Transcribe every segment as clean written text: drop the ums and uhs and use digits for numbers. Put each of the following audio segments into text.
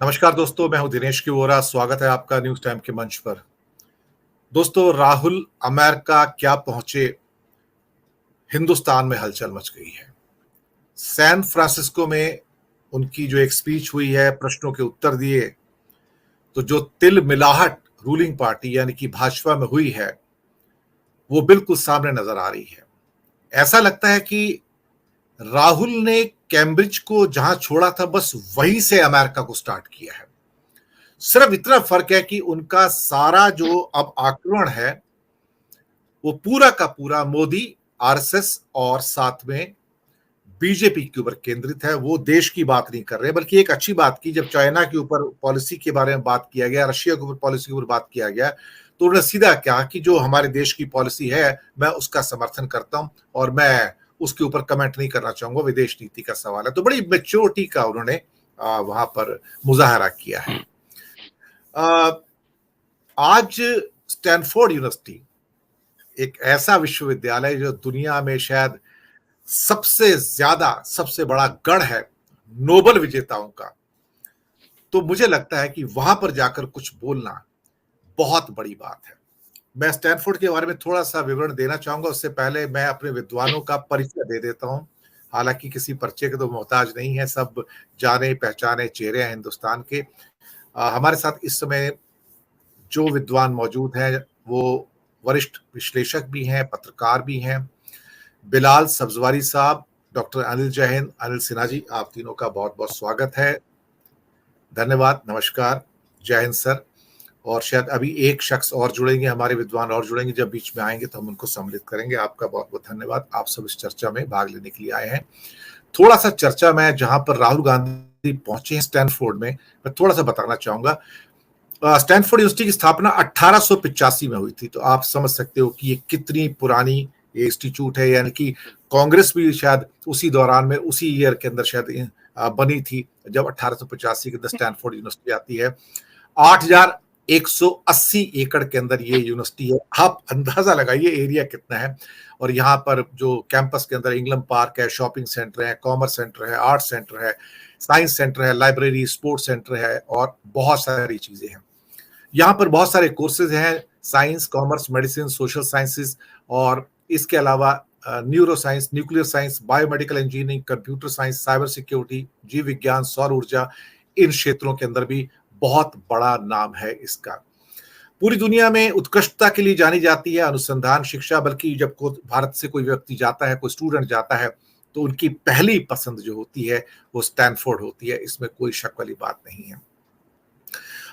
नमस्कार दोस्तों, मैं हूं दिनेश की वोरा। स्वागत है आपका न्यूज टाइम के मंच पर। दोस्तों, राहुल अमेरिका क्या पहुंचे, हिंदुस्तान में हलचल मच गई है। सैन फ्रांसिस्को में उनकी जो एक स्पीच हुई है, प्रश्नों के उत्तर दिए, तो जो तिल मिलाहट रूलिंग पार्टी यानी कि भाजपा में हुई है वो बिल्कुल सामने नजर आ रही है। ऐसा लगता है कि राहुल ने कैम्ब्रिज को जहां छोड़ा था बस वहीं से अमेरिका को स्टार्ट किया है। सिर्फ इतना फर्क है कि उनका सारा जो अब आक्रमण है वो पूरा का पूरा मोदी, आरएसएस और साथ में बीजेपी के ऊपर केंद्रित है। वो देश की बात नहीं कर रहे, बल्कि एक अच्छी बात की जब चाइना के ऊपर पॉलिसी के बारे में बात किया गया, रशिया के ऊपर पॉलिसी के ऊपर बात किया गया, तो उन्होंने सीधा कहा कि जो हमारे देश की पॉलिसी है मैं उसका समर्थन करता हूं और मैं उसके ऊपर कमेंट नहीं करना चाहूंगा, विदेश नीति का सवाल है। तो बड़ी मेच्योरिटी का उन्होंने वहां पर मुजाहरा किया है। आज स्टैनफोर्ड यूनिवर्सिटी एक ऐसा विश्वविद्यालय जो दुनिया में शायद सबसे ज्यादा, सबसे बड़ा गढ़ है नोबेल विजेताओं का, तो मुझे लगता है कि वहां पर जाकर कुछ बोलना बहुत बड़ी बात है। मैं स्टैनफोर्ड के बारे में थोड़ा सा विवरण देना चाहूंगा, उससे पहले मैं अपने विद्वानों का परिचय दे देता हूं। हालांकि किसी परिचय के तो मोहताज नहीं है, सब जाने पहचाने चेहरे हैं हिंदुस्तान के। हमारे साथ इस समय जो विद्वान मौजूद हैं वो वरिष्ठ विश्लेषक भी हैं, पत्रकार भी हैं। बिलाल सब्जवारी साहब, डॉक्टर अनिल जैन, अनिल सिन्हा जी, आप तीनों का बहुत बहुत स्वागत है। धन्यवाद, नमस्कार, जय हिंद सर। और शायद अभी एक शख्स और जुड़ेंगे, हमारे विद्वान और जुड़ेंगे, जब बीच में आएंगे तो हम उनको सम्मिलित करेंगे। आपका बहुत बहुत धन्यवाद, आप सब इस चर्चा में भाग लेने के लिए आए हैं। थोड़ा सा चर्चा में जहां पर राहुल गांधी पहुंचे हैं स्टैनफोर्ड में, मैं थोड़ा सा बताना चाहूंगा। स्टैनफोर्ड यूनिवर्सिटी की स्थापना 1885 में हुई थी, तो आप समझ सकते हो कि ये कितनी पुरानी ये इंस्टीट्यूट है। यानी कि कांग्रेस भी शायद उसी दौरान में, उसी ईयर के अंदर शायद बनी थी जब 1885 के अंदर स्टैनफोर्ड यूनिवर्सिटी आती है। 8,180 एकड़ के अंदर ये यूनिवर्सिटी है। आप अंदाजा लगाइए एरिया कितना है। और यहाँ पर जो कैंपस के अंदर इंग्लैंड पार्क है, शॉपिंग सेंटर है, कॉमर्स सेंटर है, आर्ट सेंटर है, साइंस सेंटर है, लाइब्रेरी, स्पोर्ट्स सेंटर है और बहुत सारी चीजें हैं। यहाँ पर बहुत सारे कोर्सेज हैं, science, commerce, medicine, social sciences और इसके अलावा neuro science, nuclear science, biomedical engineering, computer science, cyber security, जीव विज्ञान, सौर ऊर्जा, इन क्षेत्रों के अंदर भी बहुत बड़ा नाम है इसका। पूरी दुनिया में उत्कृष्टता के लिए जानी जाती है अनुसंधान शिक्षा, बल्कि जब भारत से कोई व्यक्ति जाता है, कोई स्टूडेंट जाता है, तो उनकी पहली पसंद जो होती है वो स्टैनफोर्ड होती है, इसमें कोई शक वाली बात नहीं है।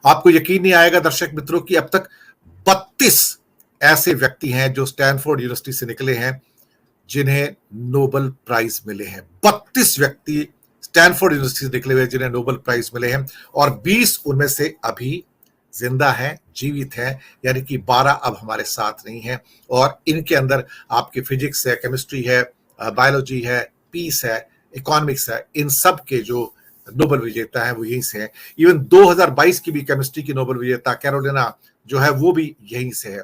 आपको यकीन नहीं आएगा दर्शक मित्रों की अब तक 32 ऐसे व्यक्ति हैं जो स्टैनफोर्ड यूनिवर्सिटी से निकले हैं जिन्हें नोबेल प्राइज मिले हैं। 32 व्यक्ति स्टैनफोर्ड यूनिवर्सिटी से निकले हुए जिन्हें नोबेल प्राइज मिले हैं और 20 उनमें से अभी जिंदा हैं, जीवित हैं, यानी कि 12 अब हमारे साथ नहीं हैं। और इनके अंदर आपकी फिजिक्स है, केमिस्ट्री है, बायोलॉजी है, पीस है, इकोनॉमिक्स है, इन सब के जो नोबेल विजेता है वो यहीं से है। इवन 2022 की भी केमिस्ट्री की नोबेल विजेता कैरोलिना जो है वो भी यहीं से है।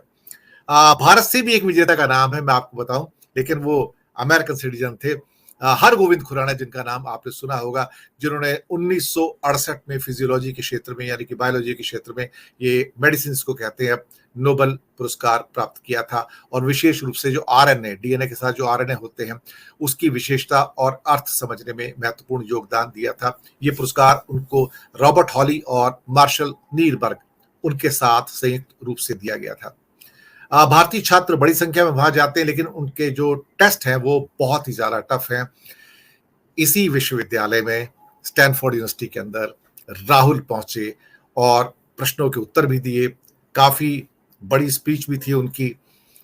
भारत से भी एक विजेता का नाम है, मैं आपको बताऊं, लेकिन वो अमेरिकन सिटीजन थे। हरगोविंद खुराना, जिनका नाम आपने सुना होगा, जिन्होंने 1968 में फिजियोलॉजी के क्षेत्र में यानी कि बायोलॉजी के क्षेत्र में, ये मेडिसिन को कहते हैं, नोबेल पुरस्कार प्राप्त किया था। और विशेष रूप से जो आरएनए, डीएनए के साथ जो आरएनए होते हैं उसकी विशेषता और अर्थ समझने में महत्वपूर्ण योगदान दिया था। ये पुरस्कार उनको रॉबर्ट हॉली और मार्शल नीलबर्ग उनके साथ संयुक्त रूप से दिया गया था। भारतीय छात्र बड़ी संख्या में वहां जाते हैं, लेकिन उनके जो टेस्ट हैं वो बहुत ही ज्यादा टफ हैं। इसी विश्वविद्यालय में, स्टैनफोर्ड यूनिवर्सिटी के अंदर राहुल पहुंचे और प्रश्नों के उत्तर भी दिए। काफी बड़ी स्पीच भी थी उनकी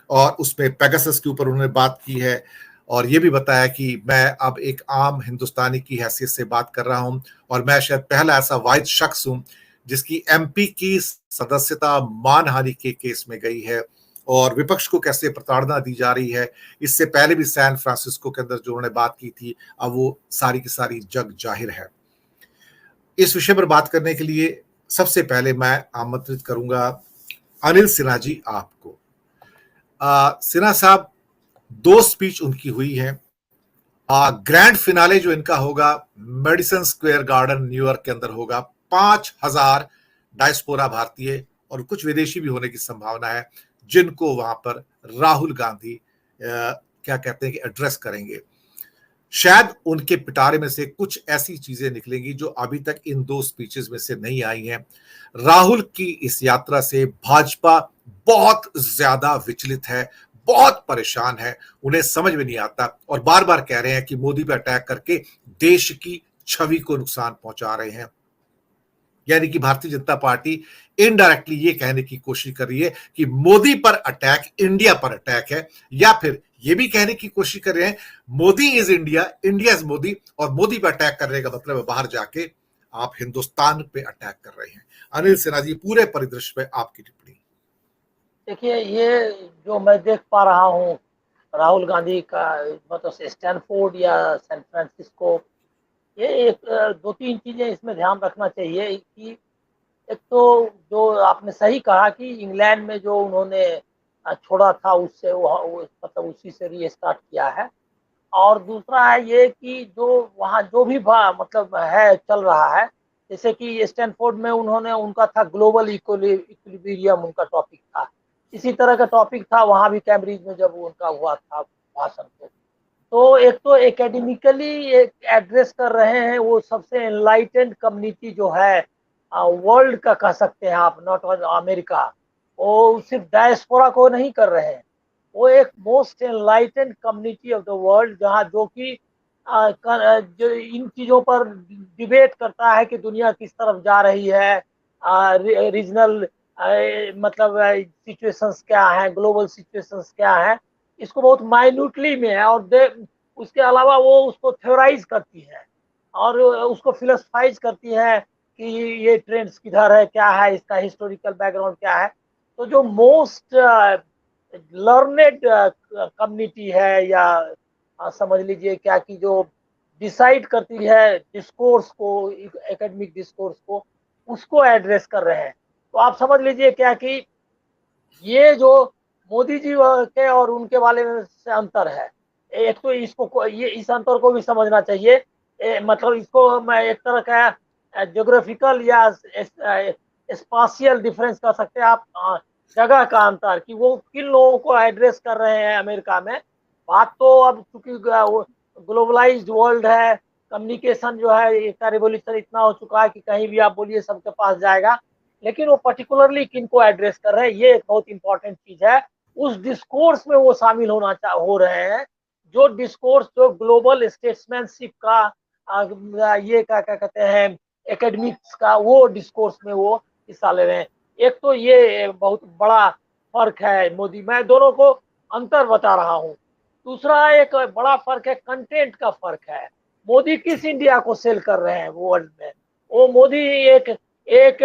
और उसमें पेगासस के ऊपर उन्होंने बात की है और ये भी बताया कि मैं अब एक आम हिंदुस्तानी की हैसियत से बात कर रहा हूं और मैं शायद पहला ऐसा वाहिद शख्स हूं जिसकी एमपी की सदस्यता मानहानि के केस में गई है और विपक्ष को कैसे प्रताड़ना दी जा रही है। इससे पहले भी सैन फ्रांसिस्को के अंदर जो उन्होंने बात की थी, अब वो सारी की सारी जग जाहिर है। इस विषय पर बात करने के लिए सबसे पहले मैं आमंत्रित करूंगा अनिल सिन्हा जी आपको। सिन्हा साहब, 2 स्पीच उनकी हुई है। ग्रैंड फिनाले जो इनका होगा मेडिसन स्क्वायर गार्डन न्यूयॉर्क के अंदर होगा 5,000 डायस्पोरा भारतीय और कुछ विदेशी भी होने की संभावना है, जिनको वहां पर राहुल गांधी क्या कहते हैं कि एड्रेस करेंगे। शायद उनके पिटारे में से कुछ ऐसी चीजें निकलेंगी जो अभी तक इन 2 स्पीचेस में से नहीं आई हैं। राहुल की इस यात्रा से भाजपा बहुत ज्यादा विचलित है, बहुत परेशान है, उन्हें समझ में नहीं आता और बार बार कह रहे हैं कि मोदी पर अटैक करके देश की छवि को नुकसान पहुंचा रहे हैं। यानी कि भारतीय जनता पार्टी इनडायरेक्टली ये कहने की कोशिश कर रही है कि मोदी पर अटैक इंडिया पर अटैक है, या फिर ये भी कहने की कोशिश कर रहे हैं Modi is India, India is Modi, और मोदी पर अटैक करने का मतलब है बाहर जाके आप हिंदुस्तान पे अटैक कर रहे हैं। अनिल सिन्हा जी, पूरे परिदृश्य पे आपकी टिप्पणी। देखिए, ये जो मैं देख पा रहा हूँ राहुल गांधी का, मतलब स्टैनफोर्ड या सैन फ्रांसिस्को, ये एक 2-3 चीजें इसमें ध्यान रखना चाहिए कि एक तो जो आपने सही कहा कि इंग्लैंड में जो उन्होंने छोड़ा था उससे वो मतलब उसी से रीस्टार्ट किया है। और दूसरा है ये कि जो वहाँ जो भी मतलब है चल रहा है, जैसे कि स्टैनफोर्ड में उन्होंने उनका था ग्लोबल इक्विलिब्रियम, उनका टॉपिक था। इसी तरह का टॉपिक था वहाँ भी कैम्ब्रिज में जब उनका हुआ था भाषण। तो एक तो एकेडमिकली एक एड्रेस कर रहे हैं, वो सबसे एनलाइटेंड कम्युनिटी जो है वर्ल्ड का कह सकते हैं आप, नॉट अमेरिका। वो सिर्फ डायस्पोरा को नहीं कर रहे हैं, वो एक most enlightened community of the world, जहाँ जो कि जो इन चीज़ों पर डिबेट करता है कि दुनिया किस तरफ जा रही है, रीजनल मतलब सिचुएशंस क्या है, ग्लोबल सिचुएशंस क्या है, इसको बहुत माइन्यूटली में है। और उसके अलावा वो उसको थ्योराइज करती है और उसको फिलोसफाइज करती है कि ये ट्रेंड्स किधर है, क्या है, इसका हिस्टोरिकल बैकग्राउंड क्या है। तो जो मोस्ट लर्नेड कम्युनिटी है, या समझ लीजिए क्या कि जो डिसाइड करती है डिस्कोर्स को, एकेडमिक डिस्कोर्स को, उसको एड्रेस कर रहे हैं। तो आप समझ लीजिए क्या कि ये जो मोदी जी के और उनके वाले में से अंतर है। एक तो इसको ये इस अंतर को भी समझना चाहिए। मतलब इसको मैं एक तरह का ज्योग्राफिकल या स्पाशियल डिफरेंस कर सकते हैं आप, जगह का अंतर, कि वो किन लोगों को एड्रेस कर रहे हैं अमेरिका में। बात तो अब चूंकि ग्लोबलाइज्ड वर्ल्ड है, कम्युनिकेशन जो है इसका रिवोल्यूशन इतना हो चुका है कि कहीं भी आप बोलिए सबके पास जाएगा। लेकिन वो पर्टिकुलरली किनको एड्रेस कर रहे हैं, ये एक बहुत इंपॉर्टेंट चीज है। उस डिस्कोर्स में वो शामिल हो रहे हैं, जो डिस्कोर्स जो ग्लोबल स्टेट्समैनशिप का ये क्या क्या कहते हैं एकेडमिक्स का, वो डिस्कोर्स में वो हिस्सा ले रहे हैं। एक तो ये बहुत बड़ा फर्क है मोदी, मैं दोनों को अंतर बता रहा हूँ। दूसरा एक बड़ा फर्क है, कंटेंट का फर्क है। मोदी किस इंडिया को सेल कर रहे हैं वर्ल्ड में, वो मोदी एक एक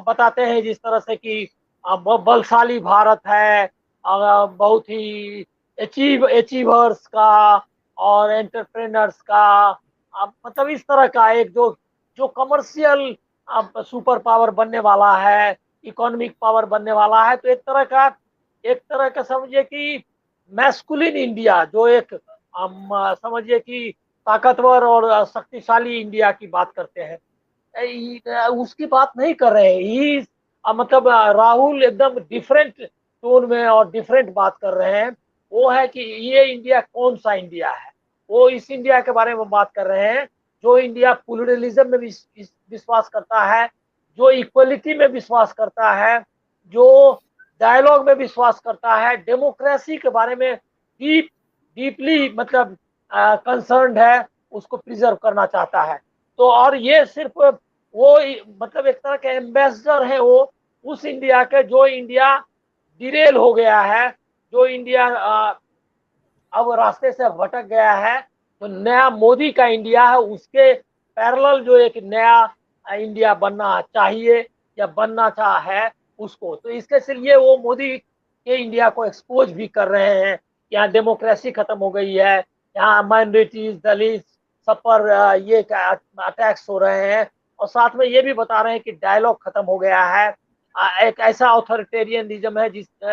बताते हैं जिस तरह से कि बलशाली भारत है, बहुत ही अचीवर्स का और एंटरप्रेनर्स का, मतलब इस तरह का एक जो जो कमर्शियल सुपर पावर बनने वाला है, इकोनॉमिक पावर बनने वाला है। तो एक तरह का समझिए कि मैस्कुलिन इंडिया, जो एक समझिए कि ताकतवर और शक्तिशाली इंडिया की बात करते हैं, उसकी बात नहीं कर रहे हैं। ही मतलब राहुल एकदम डिफरेंट टोन में और डिफरेंट बात कर रहे हैं। वो है कि ये इंडिया कौन सा इंडिया है, वो इस इंडिया के बारे में बात कर रहे हैं जो इंडिया प्लूरलिज्म में विश्वास करता है, जो इक्वलिटी में विश्वास करता है, जो डायलॉग में विश्वास करता है, डेमोक्रेसी के बारे में डीपली मतलब कंसर्न्ड है, उसको प्रिजर्व करना चाहता है। तो और ये सिर्फ वो मतलब एक तरह के एम्बेसडर है वो उस इंडिया के, जो इंडिया डिरेल हो गया है, जो इंडिया अब रास्ते से भटक गया है। तो नया मोदी का इंडिया है, उसके पैरेलल जो एक नया इंडिया बनना चाहिए या बनना चाह है उसको। तो इसके लिए वो मोदी के इंडिया को एक्सपोज भी कर रहे हैं। यहाँ डेमोक्रेसी खत्म हो गई है, यहाँ माइनॉरिटीज, दलित सब पर ये अटैक्स हो रहे हैं, और साथ में ये भी बता रहे हैं कि डायलॉग खत्म हो गया है। एक ऐसा ऑथोरिटेरियनिज्म है,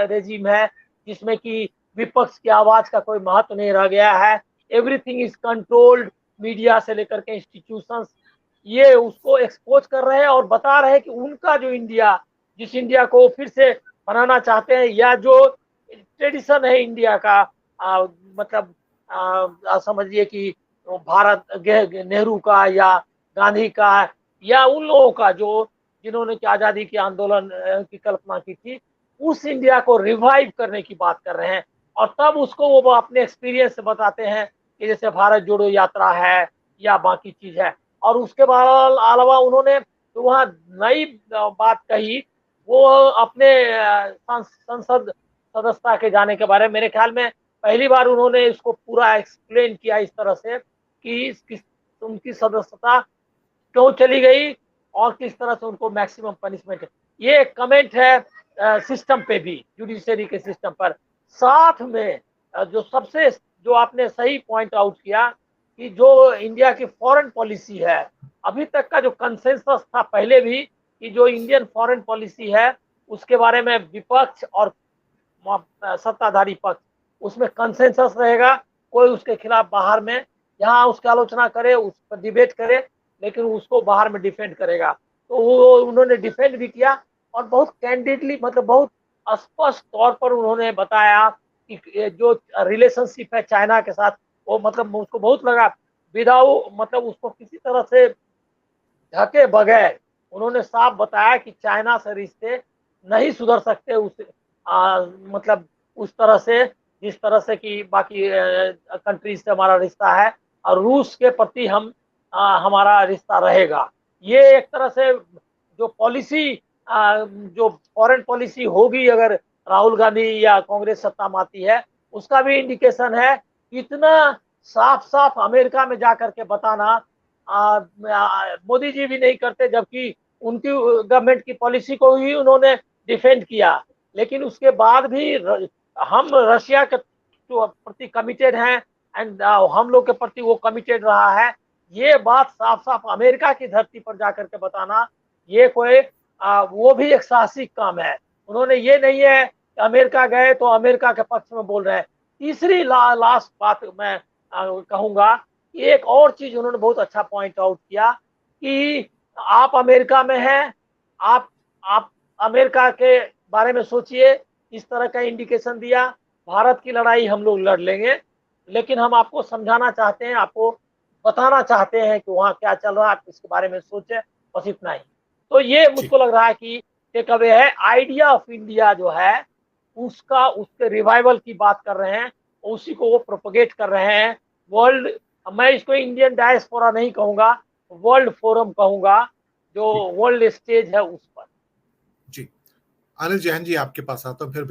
रेजिम है जिसमें कि विपक्ष की आवाज का कोई महत्व नहीं रह गया है। एवरीथिंग इज कंट्रोल्ड, मीडिया से लेकर के इंस्टीट्यूशंस ये उसको एक्सपोज कर रहे हैं और बता रहे हैं कि उनका जो इंडिया, जिस इंडिया को फिर से बनाना चाहते हैं, या जो ट्रेडिशन है इंडिया का, मतलब समझिए कि भारत नेहरू का या गांधी का या उन लोगों का जो जिन्होंने कि आज़ादी के आंदोलन की कल्पना की थी, उस इंडिया को रिवाइव करने की बात कर रहे हैं। और तब उसको वो अपने एक्सपीरियंस से बताते हैं कि जैसे भारत जोड़ो यात्रा है या बाकी चीज है। और उसके बाद अलावा उन्होंने जो वहाँ नई बात कही, वो अपने संसद सदस्यता के जाने के बारे में, मेरे ख्याल में पहली बार उन्होंने इसको पूरा एक्सप्लेन किया इस तरह से कि उनकी सदस्यता क्यों चली गई और किस तरह से उनको मैक्सिमम पनिशमेंट है। ये कमेंट है सिस्टम पे भी, जुडिशरी के सिस्टम पर। साथ में जो सबसे जो आपने सही पॉइंट आउट किया कि जो इंडिया की फॉरेन पॉलिसी है, अभी तक का जो कंसेंसस था पहले भी कि जो इंडियन फॉरेन पॉलिसी है उसके बारे में विपक्ष और सत्ताधारी पक्ष, उसमें कंसेंसस रहेगा। कोई उसके खिलाफ बाहर में यहाँ उसकी आलोचना करे, उस पर डिबेट करे, लेकिन उसको बाहर में डिफेंड करेगा। तो वो उन्होंने डिफेंड भी किया और बहुत कैंडिडली, मतलब बहुत स्पष्ट तौर पर उन्होंने बताया कि जो रिलेशनशिप है चाइना के साथ, वो मतलब उसको बहुत लगा विदाउट, मतलब उसको किसी तरह से ढके बगैर उन्होंने साफ बताया कि चाइना से रिश्ते नहीं सुधर सकते उस मतलब उस तरह से जिस तरह से कि बाकी कंट्रीज से हमारा रिश्ता है, और रूस के प्रति हमारा रिश्ता रहेगा। ये एक तरह से जो पॉलिसी, जो फॉरेन पॉलिसी होगी अगर राहुल गांधी या कांग्रेस सत्ता में आती है, उसका भी इंडिकेशन है। इतना साफ साफ अमेरिका में जाकर के बताना मोदी जी भी नहीं करते, जबकि उनकी गवर्नमेंट की पॉलिसी को ही उन्होंने डिफेंड किया। लेकिन उसके बाद भी हम रशिया के प्रति कमिटेड हैं, एंड हम लोग के प्रति वो कमिटेड रहा है। ये बात साफ साफ अमेरिका की धरती पर जाकर के बताना, ये कोई वो भी एक साहसिक काम है। उन्होंने ये नहीं है कि अमेरिका गए तो अमेरिका के पक्ष में बोल रहे हैं। तीसरी लास्ट बात मैं कहूंगा कि एक और चीज उन्होंने बहुत अच्छा पॉइंट आउट किया कि आप अमेरिका में हैं, आप अमेरिका के बारे में सोचिए। इस तरह का इंडिकेशन दिया, भारत की लड़ाई हम लोग लड़ लेंगे, लेकिन हम आपको समझाना चाहते हैं, आपको बताना चाहते हैं कि वहाँ क्या चल रहा है, आप इसके बारे में सोचें, बस इतना ही। तो ये जी मुझको लग रहा है कि टेक अवे है। आइडिया ऑफ इंडिया जो है उसका, उसके रिवाइवल की बात कर रहे हैं, उसी को वो प्रोपोगेट कर रहे हैं वर्ल्ड। मैं इसको इंडियन डायस्पोरा नहीं कहूंगा, वर्ल्ड फोरम कहूंगा, जो जी वर्ल्ड स्टेज है उस पर। जी। अनिल जैन जी, आपके पास आता हूं फिर